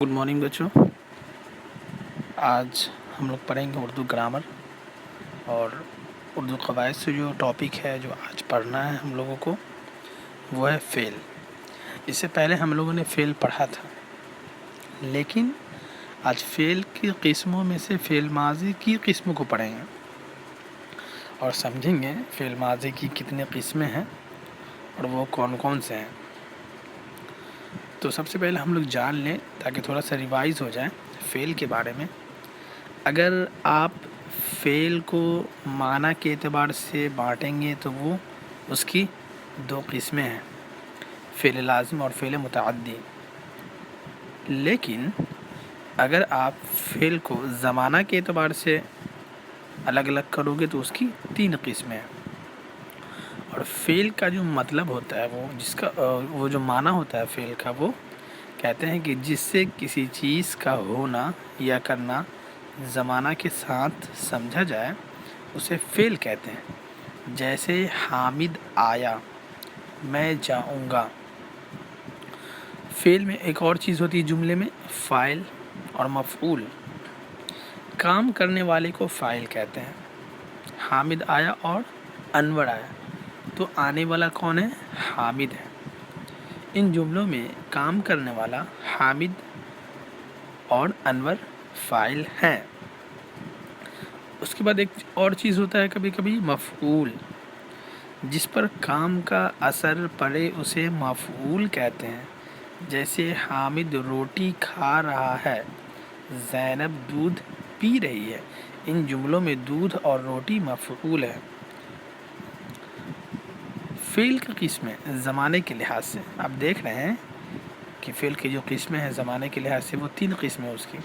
Good morning बच्चों। आज हम लोग पढ़ेंगे उर्दू ग्रामर और उर्दू क़वायद से जो टॉपिक है जो आज पढ़ना है हम लोगों को वो है फ़ेल। इससे पहले हम लोगों ने फ़ेल पढ़ा था, लेकिन आज फ़ेल की क़िस्मों में से फ़ेल माज़ी की क़िस्मों को पढ़ेंगे और समझेंगे फ़ेल माज़ी की कितने क़िस्में हैं और वो कौन कौन से हैं। तो सबसे पहले हम लोग जान लें ताकि थोड़ा सा रिवाइज़ हो जाए फ़ेल के बारे में। अगर आप फ़ेल को माना के एतबार से बांटेंगे तो वो उसकी दो क़िस्में हैं, फ़ेल लाज़िम और फ़ेल मुतअद्दी। लेकिन अगर आप फ़ेल को ज़माना के एतबार से अलग अलग करोगे तो उसकी तीन क़िस्में हैं। और फ़ेल का जो मतलब होता है वो जो माना होता है फ़ेल का, वो कहते हैं कि जिससे किसी चीज़ का होना या करना ज़माना के साथ समझा जाए उसे फ़ेल कहते हैं। जैसे हामिद आया, मैं जाऊंगा। फ़ेल में एक और चीज़ होती है जुमले में, फ़ाइल और मफ़ऊल। काम करने वाले को फ़ाइल कहते हैं। हामिद आया और अनवर आया, तो आने वाला कौन है? हामिद है। इन जुमलों में काम करने वाला हामिद और अनवर फ़ाइल हैं। उसके बाद एक और चीज़ होता है कभी कभी मफ़ऊल, जिस पर काम का असर पड़े उसे मफ़ऊल कहते हैं। जैसे हामिद रोटी खा रहा है, ज़ैनब दूध पी रही है। इन जुमलों में दूध और रोटी मफ़ऊल है। फ़ेल की क़िस्में ज़माने के लिहाज से आप देख रहे हैं कि फ़ेल की जो क़िस्में हैं ज़माने के लिहाज से वो तीन क़िस्में हैं उसकी,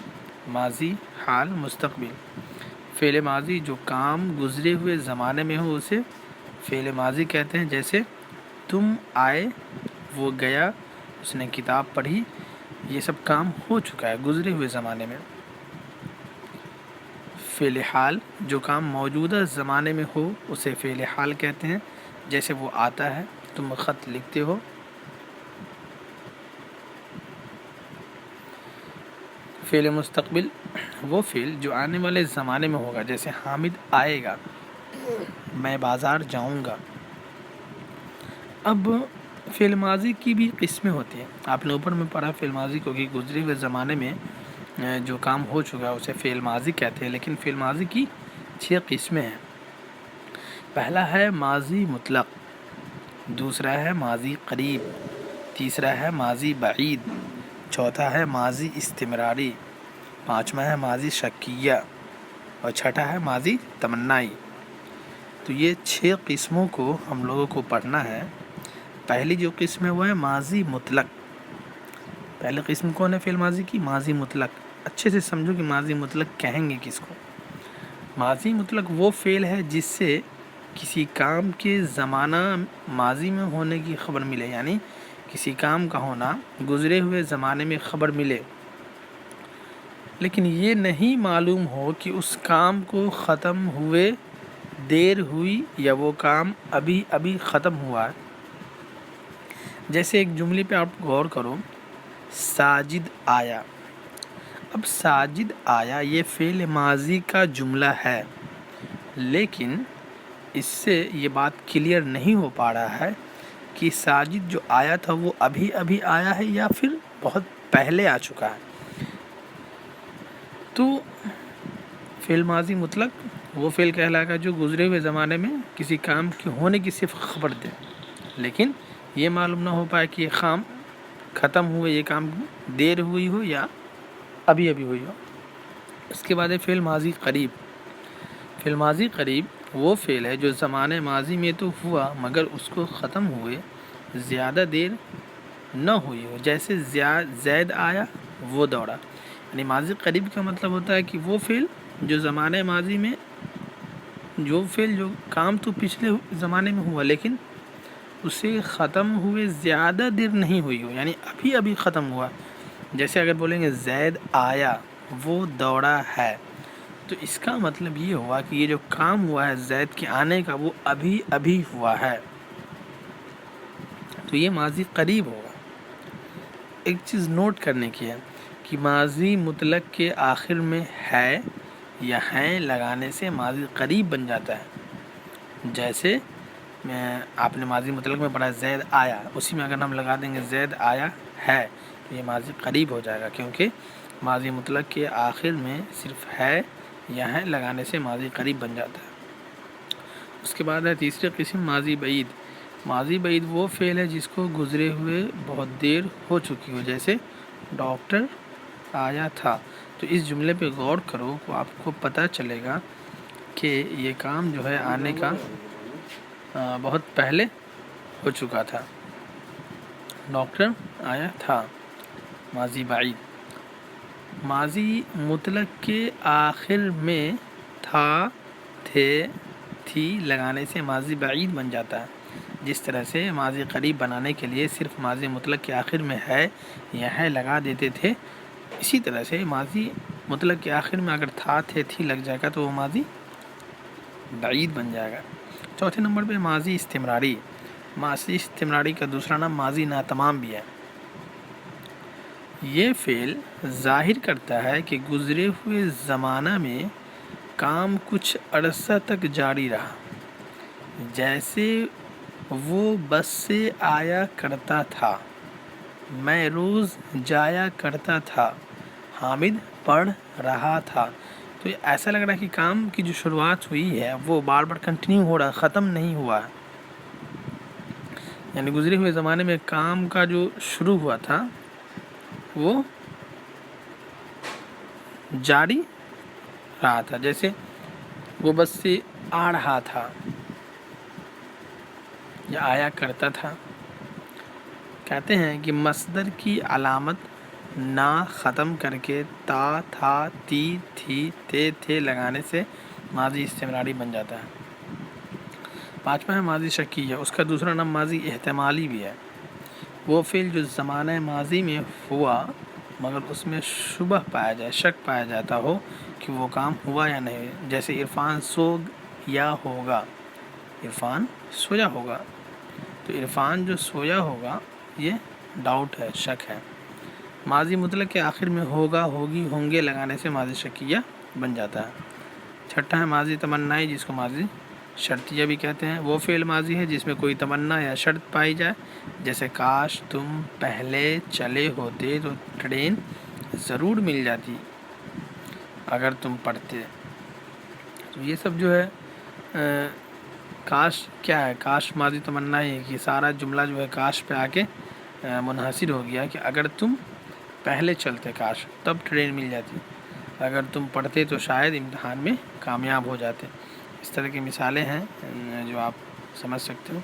माज़ी, हाल, मुस्तक़बिल। फ़ेल माज़ी जो काम गुज़रे हुए ज़माने में हो उसे फ़ेल माज़ी कहते हैं। जैसे तुम आए, वो गया, उसने किताब पढ़ी, ये सब काम हो चुका है गुज़रे हुए ज़माने में। फ़ेल हाल जो काम मौजूदा ज़माने में हो उसे फ़ेल हाल कहते हैं। जैसे वो आता है, तुम ख़त लिखते हो। फ़ेल मुस्तक़बिल वो फ़ेल जो आने वाले ज़माने में होगा, जैसे हामिद आएगा, मैं बाज़ार जाऊंगा। अब फ़ेल माज़ी की भी क़िस्में होती हैं। आपने ऊपर में पढ़ा फ़ेल माज़ी को कि गुज़रे हुए ज़माने में जो काम हो चुका है उसे फ़ेल माज़ी कहते हैं। लेकिन फ़ेल माज़ी की 6 क़िस्में हैं। पहला है माज़ी मुतलक़, दूसरा है माज़ी क़रीब, तीसरा है माज़ी बईद, चौथा है माज़ी इस्तिमरारी, पाँचवा है माज़ी शक्किया और छठा है माज़ी तमन्नाई। तो ये 6 क़िस्मों को हम लोगों को पढ़ना है। पहली जो क़िस्म है वो है माज़ी मुतलक़। पहली क़िस्म कौन है फ़ेल माज़ी की? माज़ी मुतलक़। अच्छे से समझो कि माज़ी मुतलक़ कहेंगे किसको। माज़ी मुतलक़ वो फ़ेल है जिससे किसी काम के ज़माना माज़ी में होने की ख़बर मिले, यानी किसी काम का होना गुज़रे हुए ज़माने में ख़बर मिले, लेकिन ये नहीं मालूम हो कि उस काम को ख़त्म हुए देर हुई या वो काम अभी अभी ख़त्म हुआ है। जैसे एक जुमले पे आप गौर करो, साजिद आया। अब साजिद आया ये फ़ेल माज़ी का जुमला है, लेकिन इससे ये बात क्लियर नहीं हो पा रहा है कि साजिद जो आया था वो अभी अभी आया है या फिर बहुत पहले आ चुका है। तो फ़ेल माज़ी मुतलक़ वो फ़ेल कहलाएगा जो गुज़रे हुए ज़माने में किसी काम के होने की सिर्फ ख़बर दे, लेकिन ये मालूम ना हो पाए कि ये काम ख़त्म हुए, ये काम देर हुई हो या अभी अभी हुई हो। इसके बाद है फ़ेल माज़ी क़रीब। फ़ेल माज़ी क़रीब वो फ़ेल है जो ज़माने माज़ी में तो हुआ मगर उसको ख़त्म हुए ज़्यादा देर न हुई हो। जैसे ज़ैद आया, वो दौड़ा। यानी माज़ी क़रीब का मतलब होता है कि वो फ़ेल जो ज़माने माज़ी में जो काम तो पिछले ज़माने में हुआ लेकिन उसे ख़त्म हुए ज़्यादा देर नहीं हुई हो, यानी अभी अभी ख़त्म हुआ। जैसे अगर बोलेंगे ज़ैद आया, वो दौड़ा है, तो इसका मतलब ये हुआ कि ये जो काम हुआ है ज़ैद के आने का वो अभी अभी हुआ है, तो ये माज़ी क़रीब होगा। एक चीज़ नोट करने की है कि کہ ماضی مطلق کے آخر میں ہے یا ہیں لگانے سے ماضی قریب بن جاتا ہے. جیسے آپ نے ماضی مطلق میں پڑھا زید آیا، اسی میں اگر ہم لگا دیں گے زید آیا ہے تو یہ ماضی قریب ہو جائے گا، کیونکہ ماضی مطلق کے آخر میں صرف ہے یا ہے لگانے سے ماضی قریب بن جاتا ہے. اس کے بعد ہے تیسری قسم ماضی بعید. ماضی بعید وہ فعل ہے جس کو گزرے ہوئے بہت دیر ہو چکی ہو، جیسے ڈاکٹر آیا تھا. تو اس جملے پہ غور کرو تو آپ کو پتہ چلے گا کہ یہ کام جو ہے آنے کا بہت پہلے ہو چکا تھا. ڈاکٹر آیا تھا، ماضی بعید. ماضی مطلق کے آخر میں تھا، تھے، تھی لگانے سے ماضی بعید بن جاتا ہے. جس طرح سے ماضی قریب بنانے کے لیے صرف ماضی مطلق کے آخر میں ہے یا ہے لگا دیتے تھے، اسی طرح سے ماضی مطلق کے آخر میں اگر تھا، تھے، تھی لگ جائے گا تو وہ ماضی بعید بن جائے گا. چوتھے نمبر پہ ماضی استمراری. ماضی استمراری کا دوسرا نام ماضی ناتمام بھی ہے. یہ فعل ظاہر کرتا ہے کہ گزرے ہوئے زمانہ میں کام کچھ عرصہ تک جاری رہا. جیسے وہ بس سے آیا کرتا تھا، میں روز جایا کرتا تھا، حامد پڑھ رہا تھا. تو یہ ایسا لگ رہا ہے کہ کام کی جو شروعات ہوئی ہے وہ بار بار کنٹینیو ہو رہا ہے، ختم نہیں ہوا ہے. یعنی گزرے ہوئے زمانے میں کام کا جو شروع ہوا تھا وہ جاری رہا تھا. جیسے وہ بس سے آ رہا تھا یا آیا کرتا تھا. کہتے ہیں کہ مصدر کی علامت نا ختم کر کے تا، تھا، تی، تھی، تے، تھے لگانے سے ماضی استمراری بن جاتا ہے. پانچواں ہے ماضی شکیہ. اس کا دوسرا نام ماضی احتمالی بھی ہے. وہ فعل جو زمانہ ماضی میں ہوا مگر اس میں شبہ پایا جائے، شک پایا جاتا ہو کہ وہ کام ہوا یا نہیں. جیسے عرفان سو یا ہوگا، عرفان سویا ہوگا. تو عرفان جو سویا ہوگا یہ ڈاؤٹ ہے، شک ہے. ماضی مطلق کے آخر میں ہوگا، ہوگی، ہوں گے لگانے سے ماضی شکیہ بن جاتا ہے. چھٹا ہے ماضی تمنائی، جس کو ماضی شرطیہ بھی کہتے ہیں. وہ فعل ماضی ہے جس میں کوئی تمنا یا شرط پائی جائے. جیسے کاش تم پہلے چلے ہوتے تو ٹرین ضرور مل جاتی اگر تم پڑھتے. تو یہ سب جو ہے کاش کیا ہے، کاش ماضی تمنا ہے کہ سارا جملہ جو ہے کاش پہ آ کے منحصر ہو گیا کہ اگر تم پہلے چلتے کاش تب ٹرین مل جاتی، اگر تم پڑھتے تو شاید امتحان میں کامیاب ہو جاتے. اس طرح کی مثالیں ہیں جو آپ سمجھ سکتے ہو.